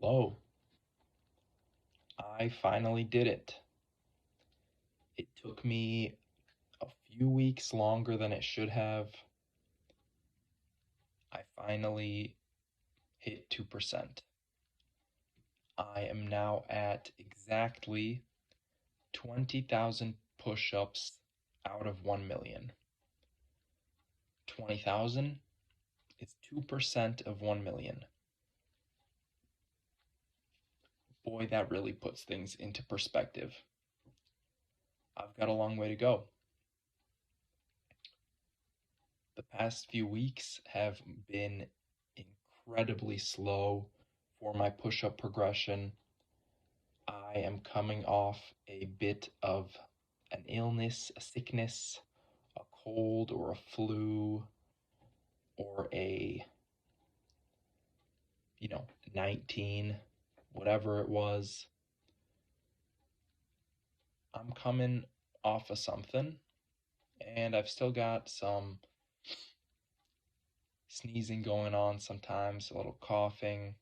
Hello. I finally did it. It took me a few weeks longer than it should have. I finally hit 2%. I am now at exactly 20,000 push ups out of 1 million. 20,000 is 2% of 1 million. Boy, that really puts things into perspective. I've got a long way to go. The past few weeks have been incredibly slow for my push up progression. I am coming off a bit of an illness, a sickness, a cold or a flu, or a, 19, whatever it was. I'm coming off of something, and I've still got some sneezing going on sometimes, a little coughing,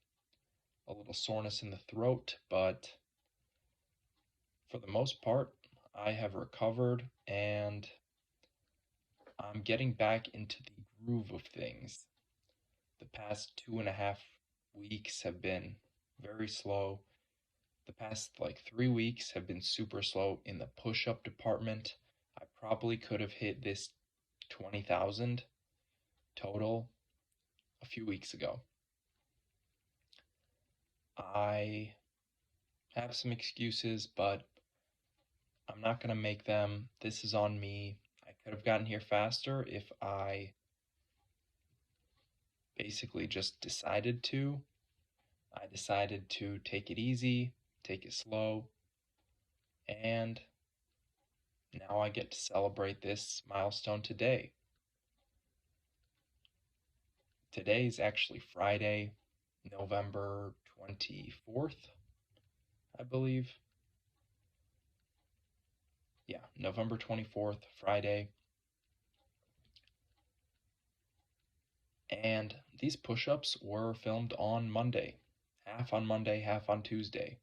a little soreness in the throat, but for the most part, I have recovered and I'm getting back into the groove of things. The past 2.5 weeks have been very slow. The past like 3 weeks have been super slow in the push up department. I probably could have hit this 20,000 total a few weeks ago. I have some excuses, but I'm not going to make them. This is on me. I could have gotten here faster if I basically just decided to. I decided to take it easy, take it slow, and now I get to celebrate this milestone today. Today is actually Friday, November 24th, I believe. Yeah, November 24th, Friday. And these push ups were filmed on Monday, half on Monday, half on Tuesday.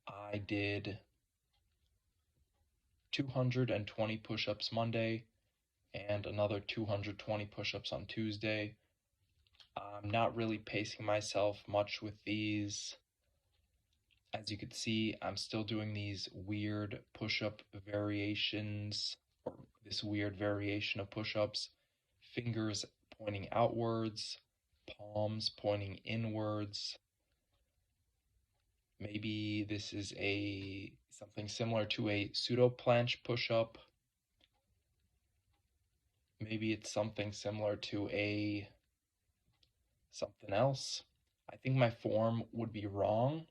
I did 220 push ups Monday and another 220 push ups on Tuesday. I'm not really pacing myself much with these. As you can see, I'm still doing these weird push-up variations, or this weird variation of push-ups. Fingers pointing outwards, palms pointing inwards. Maybe this is something similar to a pseudo planche push-up. Maybe it's something similar to something else. I think my form would be wrong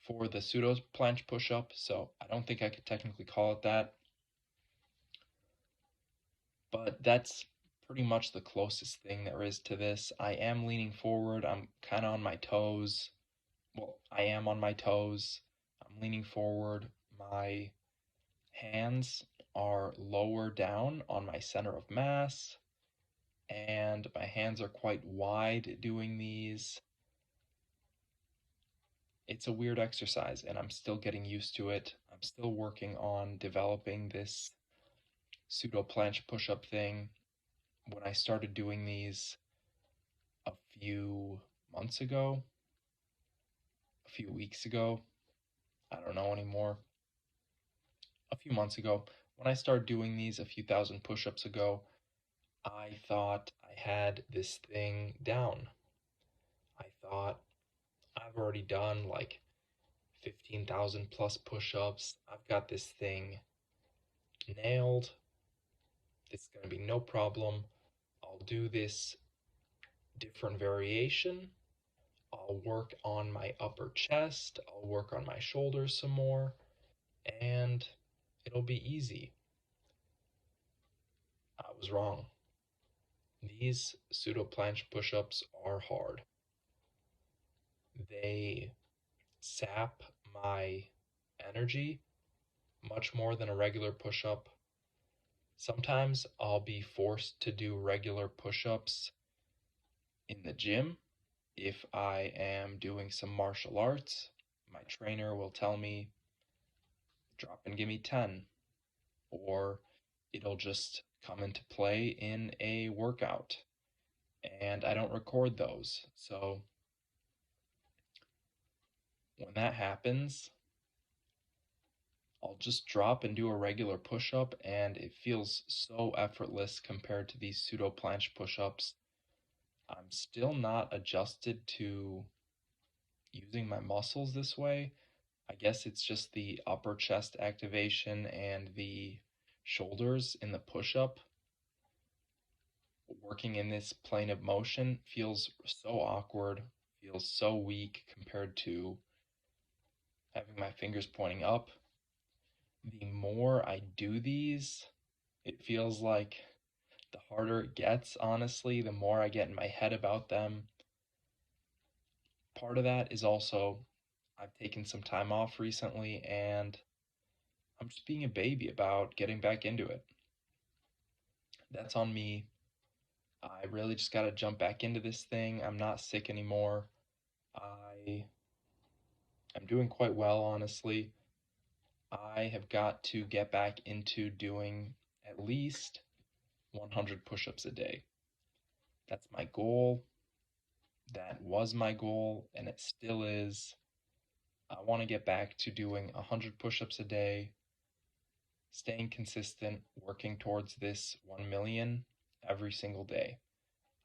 for the pseudo planche push-up, so I don't think I could technically call it that. But that's pretty much the closest thing there is to this. I am leaning forward. I'm kind of on my toes. Well, I am on my toes. I'm leaning forward. My hands are lower down on my center of mass, and my hands are quite wide doing these. It's a weird exercise, and I'm still getting used to it. I'm still working on developing this pseudo planche push up thing. When I started doing these a few months ago, a few weeks ago, I don't know anymore, a few months ago, when I started doing these a few thousand push ups ago, I thought I had this thing down. I thought I've already done like 15,000 plus push ups. I've got this thing nailed. It's going to be no problem. I'll do this different variation. I'll work on my upper chest. I'll work on my shoulders some more, and it'll be easy. I was wrong. These pseudo planche push ups are hard. They sap my energy much more than a regular push up. Sometimes I'll be forced to do regular push ups in the gym if I am doing some martial arts, my trainer will tell me, drop and give me 10, or it'll just come into play in a workout, and I don't record those. So when that happens, I'll just drop and do a regular push-up, and it feels so effortless compared to these pseudo planche push-ups. I'm still not adjusted to using my muscles this way. I guess it's just the upper chest activation and the shoulders in the push-up. Working in this plane of motion feels so awkward, feels so weak compared to having my fingers pointing up. The more I do these, it feels like the harder it gets, honestly, the more I get in my head about them. Part of that is also I've taken some time off recently, and I'm just being a baby about getting back into it. That's on me. I really just got to jump back into this thing. I'm not sick anymore. I'm doing quite well, honestly. I have got to get back into doing at least 100 push-ups a day. That's my goal. That was my goal, and it still is. I want to get back to doing 100 push-ups a day, staying consistent, working towards this 1 million every single day.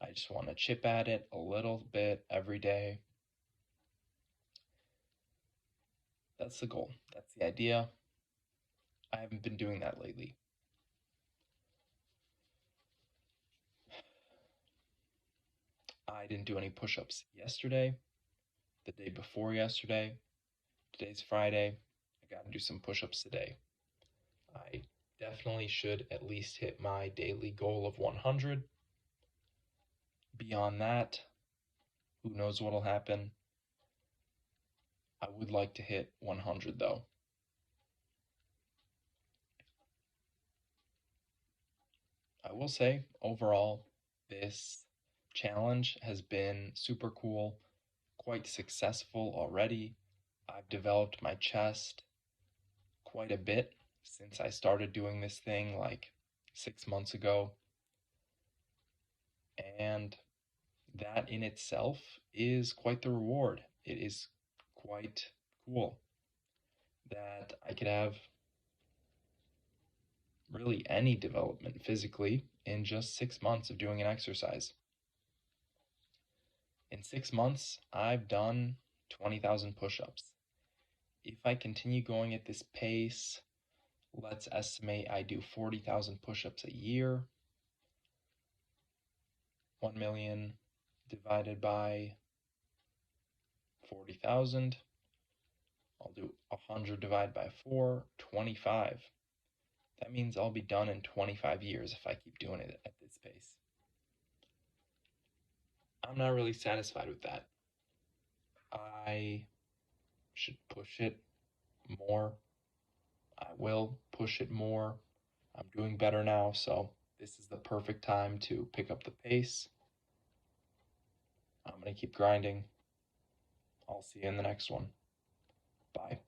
I just want to chip at it a little bit every day. That's the goal. That's the idea. I haven't been doing that lately. I didn't do any push-ups yesterday, the day before yesterday. Today's Friday. I got to do some push-ups today. I definitely should at least hit my daily goal of 100. Beyond that, who knows what'll happen. I would like to hit 100 though. I will say, overall, this challenge has been super cool, quite successful already. I've developed my chest quite a bit since I started doing this thing like 6 months ago. And that in itself is quite the reward. It is quite cool that I could have really any development physically in just 6 months of doing an exercise. In 6 months, I've done 20,000 push-ups. If I continue going at this pace, let's estimate I do 40,000 push-ups a year. 1 million divided by 40,000. I'll do 100 divided by 4, 25. That means I'll be done in 25 years if I keep doing it at this pace. I'm not really satisfied with that. I should push it more. I will push it more. I'm doing better now, so this is the perfect time to pick up the pace. I'm going to keep grinding. I'll see you in the next one. Bye.